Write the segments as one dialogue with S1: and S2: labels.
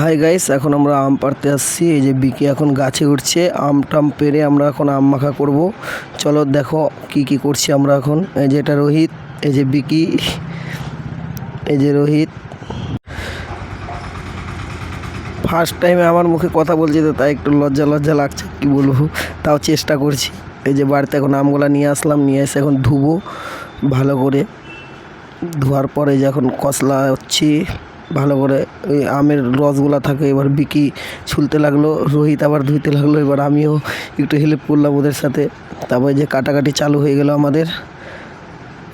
S1: Hi guys, এখন আমরা আম পাড়তে আসছি। এই যে বিকি এখন গাছে উঠছে। আম টাম পেড়ে আমরা এখন আম মাখা করব। চলো দেখো কি কি করছি আমরা এখন। এই যে এটা রোহিত, এই যে বিকি, এই যে রোহিত। ফার্স্ট টাইমে আমার মুখে কথা বলছি তো তাই একটু লজ্জা লজ্জা লাগছে, কি বলবো, তাও চেষ্টা করছি। এই যে বাড়িতে এখন আমগুলা নিয়ে আসলাম, নিয়ে এসে এখন ধুবো ভালো করে। ধোয়ার পরে যখন কসলা হচ্ছি ভালো করে, ওই আমের রসগুলা থাকে। এবার বিকি ছুলতে লাগলো, রোহিত আবার ধুইতে লাগলো, এবার আমিও একটু হেল্প করলাম ওদের সাথে। তারপরে যে কাটাকাটি চালু হয়ে গেল আমাদের।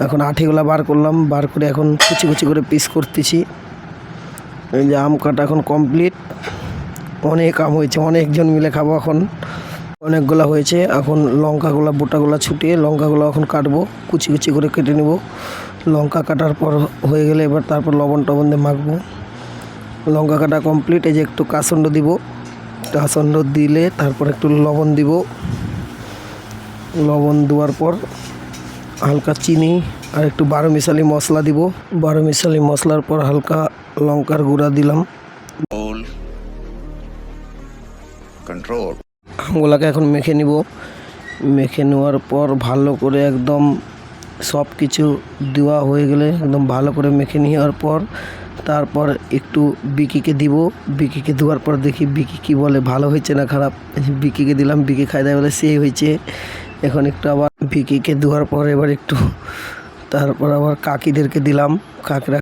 S1: এখন আঠিগুলা বার করলাম, বার করে এখন কুচি কুচি করে পিস করতেছি। এই যে আম কাটা এখন কমপ্লিট। অনেক আম হয়েছে, অনেকজন মিলে খাবো এখন। অনেকগুলা হয়েছে। এখন লঙ্কাগুলা বোটাগুলা ছুটিয়ে লঙ্কাগুলো এখন কাটবো, কুচি কুচি করে কেটে নেব। লঙ্কা কাটার পর হয়ে গেলে এবার তারপর লবণ টবণ দিয়ে মাখবো। লঙ্কা কাটা কমপ্লিট। এই যে একটু কাসন্ড দিব, কাসন্ড দিলে তারপর একটু লবণ দিব। লবণ দেওয়ার পর হালকা চিনি আর একটু 12 মিশালি মশলা দিব। 12 মিশালি মশলার পর হালকা লঙ্কার গুঁড়া দিলাম।
S2: কন্ট্রোল
S1: আমগুলাকে এখন মেখে নিব। মেখে নেওয়ার পর ভালো করে একদম সব কিছু দেওয়া হয়ে গেলে একদম ভালো করে মেখে নেওয়ার পর তারপর একটু বিকিকে দিব। বিকিকে দেওয়ার পর দেখি বিকি কী বলে, ভালো হয়েছে না খারাপ। বিকিকে দিলাম, বিকি খাই দেয় বলে সেই হয়েছে। এখন একটু আবার বিকিকে দেওয়ার পর এবার একটু তারপর আবার কাকিদেরকে দিলাম। কাকিরা